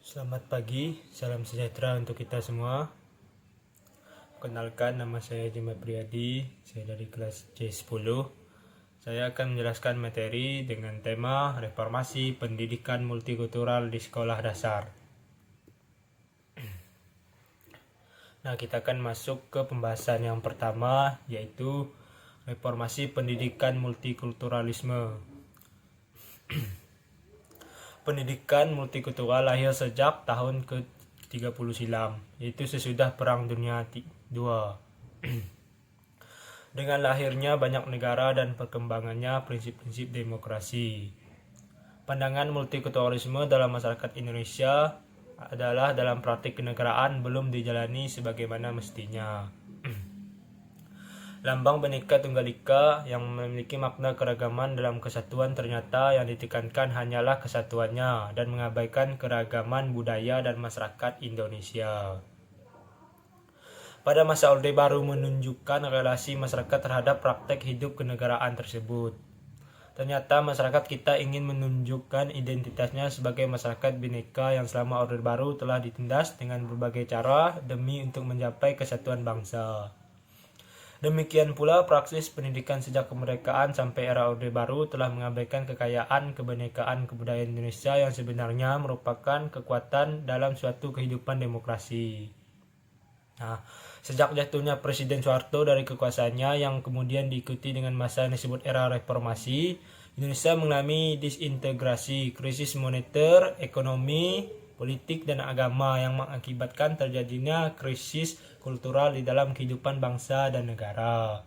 Selamat pagi, salam sejahtera untuk kita semua. Kenalkan, nama saya Jimmy Priyadi, saya dari kelas C10. Saya akan menjelaskan materi dengan tema reformasi pendidikan multikultural di sekolah dasar. Nah, kita akan masuk ke pembahasan yang pertama, yaitu reformasi pendidikan multikulturalisme. Pendidikan multikultural lahir sejak tahun ke-30 silam, yaitu sesudah Perang Dunia II. Dengan lahirnya banyak negara dan perkembangannya prinsip-prinsip demokrasi. Pandangan multikulturalisme dalam masyarakat Indonesia adalah dalam praktik kenegaraan belum dijalani sebagaimana mestinya. Lambang Bhinneka Tunggal Ika yang memiliki makna keragaman dalam kesatuan ternyata yang ditekankan hanyalah kesatuannya dan mengabaikan keragaman budaya dan masyarakat Indonesia. Pada masa Orde Baru menunjukkan relasi masyarakat terhadap praktek hidup kenegaraan tersebut. Ternyata masyarakat kita ingin menunjukkan identitasnya sebagai masyarakat Bhinneka yang selama Orde Baru telah ditindas dengan berbagai cara demi untuk mencapai kesatuan bangsa. Demikian pula praksis pendidikan sejak kemerdekaan sampai era Orde Baru telah mengabaikan kekayaan kebinekaan kebudayaan Indonesia yang sebenarnya merupakan kekuatan dalam suatu kehidupan demokrasi. Nah, sejak jatuhnya Presiden Soeharto dari kekuasaannya yang kemudian diikuti dengan masa yang disebut era reformasi, Indonesia mengalami disintegrasi, krisis moneter, ekonomi, politik, dan agama yang mengakibatkan terjadinya krisis kultural di dalam kehidupan bangsa dan negara.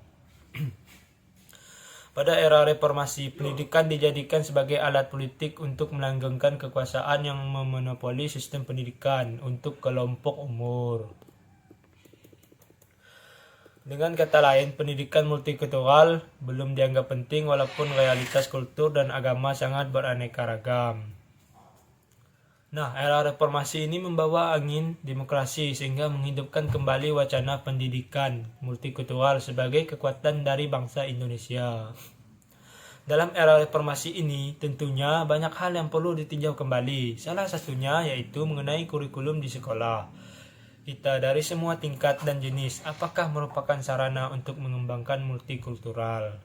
Pada era reformasi, pendidikan dijadikan sebagai alat politik untuk melanggengkan kekuasaan yang memonopoli sistem pendidikan untuk kelompok umur. Dengan kata lain, pendidikan multikultural belum dianggap penting walaupun realitas kultur dan agama sangat beraneka ragam. Nah, era reformasi ini membawa angin demokrasi sehingga menghidupkan kembali wacana pendidikan multikultural sebagai kekuatan dari bangsa Indonesia. Dalam era reformasi ini, tentunya banyak hal yang perlu ditinjau kembali. Salah satunya yaitu mengenai kurikulum di sekolah. Kita dari semua tingkat dan jenis, apakah merupakan sarana untuk mengembangkan multikultural?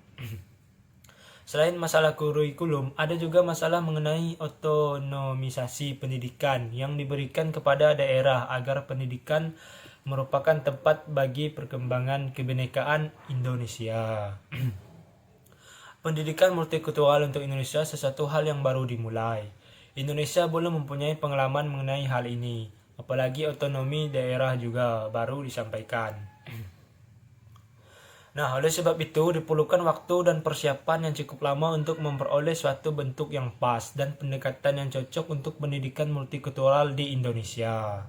Selain masalah kurikulum, ada juga masalah mengenai otonomisasi pendidikan yang diberikan kepada daerah agar pendidikan merupakan tempat bagi perkembangan kebinekaan Indonesia. Pendidikan multikultural untuk Indonesia sesuatu hal yang baru dimulai. Indonesia belum mempunyai pengalaman mengenai hal ini, apalagi otonomi daerah juga baru disampaikan. Nah, oleh sebab itu diperlukan waktu dan persiapan yang cukup lama untuk memperoleh suatu bentuk yang pas dan pendekatan yang cocok untuk pendidikan multikultural di Indonesia.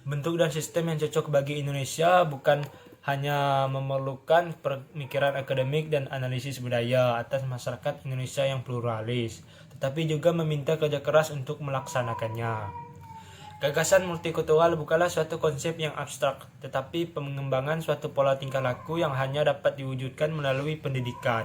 Bentuk dan sistem yang cocok bagi Indonesia bukan hanya memerlukan pemikiran akademik dan analisis budaya atas masyarakat Indonesia yang pluralis, tetapi juga meminta kerja keras untuk melaksanakannya. Gagasan multikultural bukanlah suatu konsep yang abstrak, tetapi pengembangan suatu pola tingkah laku yang hanya dapat diwujudkan melalui pendidikan.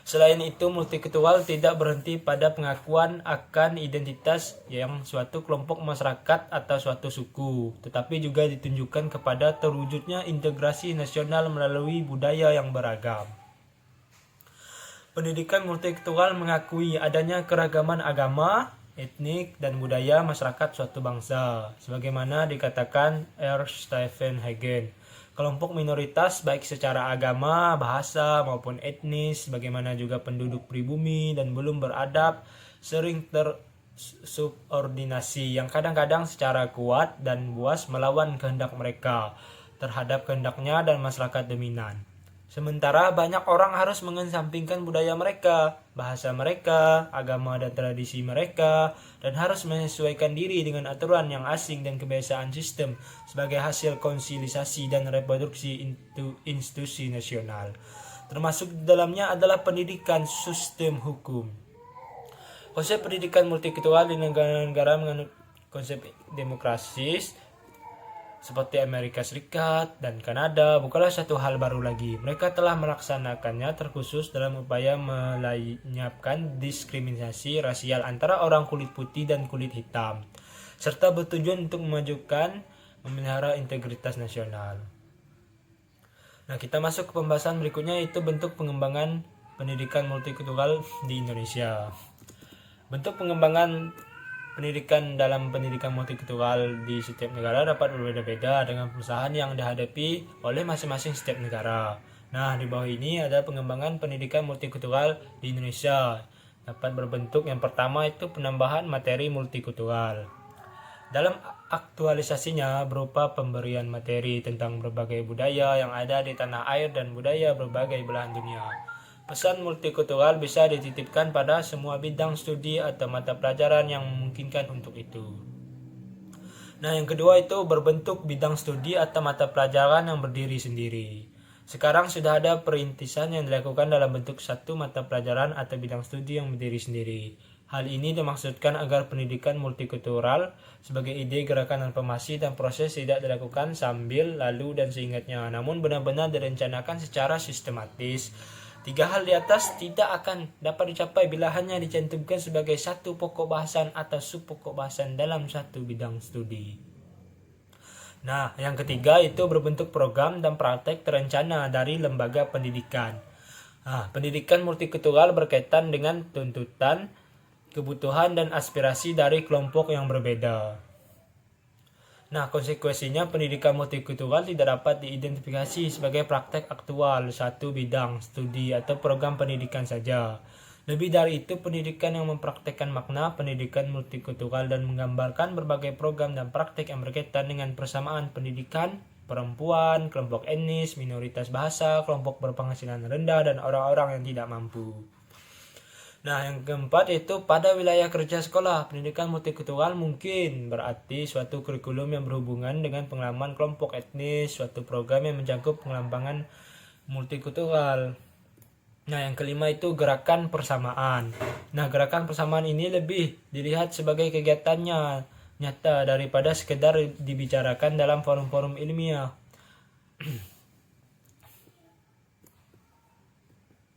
Selain itu, multikultural tidak berhenti pada pengakuan akan identitas yang suatu kelompok masyarakat atau suatu suku, tetapi juga ditunjukkan kepada terwujudnya integrasi nasional melalui budaya yang beragam. Pendidikan multikultural mengakui adanya keragaman agama, etnik, dan budaya masyarakat suatu bangsa, sebagaimana dikatakan R. Stephen Hagen. Kelompok minoritas baik secara agama, bahasa, maupun etnis, bagaimana juga penduduk pribumi dan belum beradab, sering tersubordinasi yang kadang-kadang secara kuat dan buas melawan kehendak mereka terhadap kehendaknya dan masyarakat dominan. Sementara banyak orang harus mengesampingkan budaya mereka, bahasa mereka, agama dan tradisi mereka, dan harus menyesuaikan diri dengan aturan yang asing dan kebiasaan sistem sebagai hasil konsilisasi dan reproduksi institusi nasional. Termasuk di dalamnya adalah pendidikan sistem hukum. Konsep pendidikan multikultural di negara-negara menganut konsep demokrasis seperti Amerika Serikat dan Kanada bukanlah satu hal baru lagi. Mereka telah melaksanakannya terkhusus dalam upaya melenyapkan diskriminasi rasial antara orang kulit putih dan kulit hitam, serta bertujuan untuk memelihara integritas nasional. Nah, kita masuk ke pembahasan berikutnya, yaitu bentuk pengembangan pendidikan multikultural di Indonesia. Bentuk pengembangan pendidikan dalam pendidikan multikultural di setiap negara dapat berbeda-beda dengan permasalahan yang dihadapi oleh masing-masing setiap negara. Nah, di bawah ini ada pengembangan pendidikan multikultural di Indonesia. Dapat berbentuk yang pertama itu penambahan materi multikultural. Dalam aktualisasinya berupa pemberian materi tentang berbagai budaya yang ada di tanah air dan budaya berbagai belahan dunia. Pesan multikultural bisa dititipkan pada semua bidang studi atau mata pelajaran yang memungkinkan untuk itu. Nah, yang kedua itu berbentuk bidang studi atau mata pelajaran yang berdiri sendiri. Sekarang sudah ada perintisan yang dilakukan dalam bentuk satu mata pelajaran atau bidang studi yang berdiri sendiri. Hal ini dimaksudkan agar pendidikan multikultural sebagai ide, gerakan, informasi, dan proses tidak dilakukan sambil, lalu, dan seingatnya, namun benar-benar direncanakan secara sistematis. Tiga hal di atas tidak akan dapat dicapai bila hanya dicantumkan sebagai satu pokok bahasan atau subpokok bahasan dalam satu bidang studi. Nah, yang ketiga itu berbentuk program dan praktek terencana dari lembaga pendidikan. Nah, pendidikan multikultural berkaitan dengan tuntutan, kebutuhan, dan aspirasi dari kelompok yang berbeda. Nah, konsekuensinya pendidikan multikultural tidak dapat diidentifikasi sebagai praktek aktual satu bidang studi atau program pendidikan saja. Lebih dari itu, pendidikan yang mempraktekkan makna pendidikan multikultural dan menggambarkan berbagai program dan praktek yang berkaitan dengan persamaan pendidikan, perempuan, kelompok etnis, minoritas bahasa, kelompok berpenghasilan rendah, dan orang-orang yang tidak mampu. Nah, yang keempat itu pada wilayah kerja sekolah. Pendidikan multikultural mungkin berarti suatu kurikulum yang berhubungan dengan pengalaman kelompok etnis, suatu program yang mencakup pengembangan multikultural. Nah, yang kelima itu gerakan persamaan. Nah, gerakan persamaan ini lebih dilihat sebagai kegiatannya nyata daripada sekedar dibicarakan dalam forum-forum ilmiah.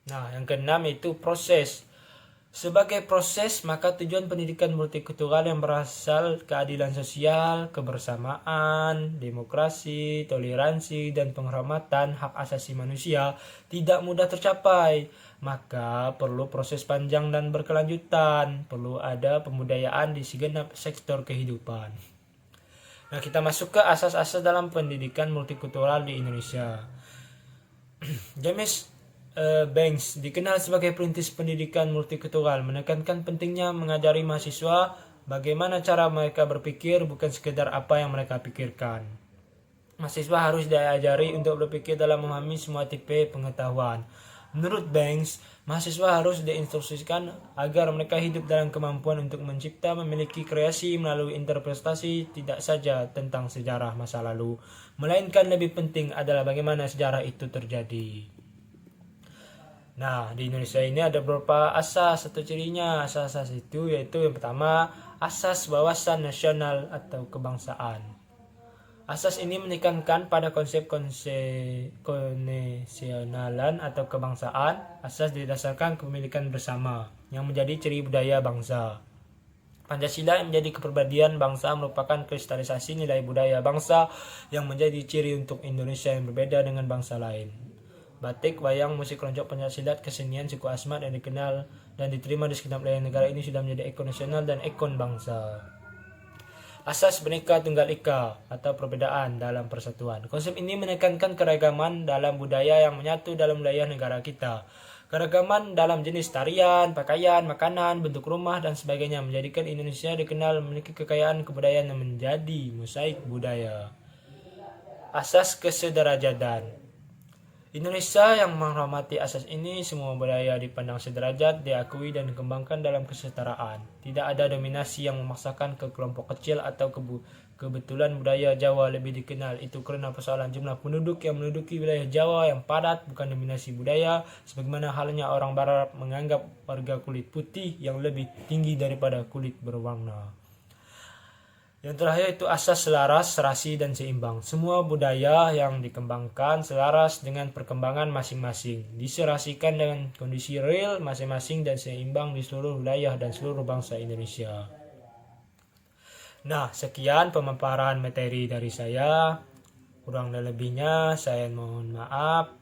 Nah, yang keenam itu proses. Sebagai proses, maka tujuan pendidikan multikultural yang berasal keadilan sosial, kebersamaan, demokrasi, toleransi, dan penghormatan hak asasi manusia tidak mudah tercapai. Maka perlu proses panjang dan berkelanjutan, perlu ada pembudayaan di segenap sektor kehidupan. Nah, kita masuk ke asas-asas dalam pendidikan multikultural di Indonesia. James Banks dikenal sebagai perintis pendidikan multikultural, menekankan pentingnya mengajari mahasiswa bagaimana cara mereka berpikir, bukan sekedar apa yang mereka pikirkan. Mahasiswa harus diajari untuk berpikir dalam memahami semua tipe pengetahuan. Menurut Banks, mahasiswa harus diinstruksikan agar mereka hidup dalam kemampuan untuk mencipta, memiliki kreasi melalui interpretasi tidak saja tentang sejarah masa lalu, melainkan lebih penting adalah bagaimana sejarah itu terjadi. Nah, di Indonesia ini ada beberapa asas atau cirinya. Asas-asas itu yaitu yang pertama, asas wawasan nasional atau kebangsaan. Asas ini menekankan pada konsep konesionalan atau kebangsaan. Asas didasarkan kepemilikan bersama yang menjadi ciri budaya bangsa. Pancasila yang menjadi kepribadian bangsa merupakan kristalisasi nilai budaya bangsa yang menjadi ciri untuk Indonesia yang berbeda dengan bangsa lain. Batik, wayang, musik keroncong, pencaksilat, kesenian suku Asmat yang dikenal dan diterima di segenap wilayah negara ini sudah menjadi ikon nasional dan ikon bangsa. Asas Bhinneka Tunggal Ika atau perbedaan dalam persatuan. Konsep ini menekankan keragaman dalam budaya yang menyatu dalam wilayah negara kita. Keragaman dalam jenis tarian, pakaian, makanan, bentuk rumah, dan sebagainya menjadikan Indonesia dikenal memiliki kekayaan kebudayaan yang menjadi mosaik budaya. Asas Kesederajatan. Indonesia yang menghormati asas ini, semua budaya dipandang sederajat, diakui dan dikembangkan dalam kesetaraan. Tidak ada dominasi yang memaksakan ke kelompok kecil atau kebetulan budaya Jawa lebih dikenal. Itu karena persoalan jumlah penduduk yang menduduki wilayah Jawa yang padat, bukan dominasi budaya, sebagaimana halnya orang Barat menganggap warga kulit putih yang lebih tinggi daripada kulit berwarna. Yang terakhir itu asas selaras, serasi, dan seimbang. Semua budaya yang dikembangkan selaras dengan perkembangan masing-masing, diserasikan dengan kondisi real masing-masing dan seimbang di seluruh wilayah dan seluruh bangsa Indonesia. Nah, sekian pemaparan materi dari saya. Kurang dan lebihnya saya mohon maaf.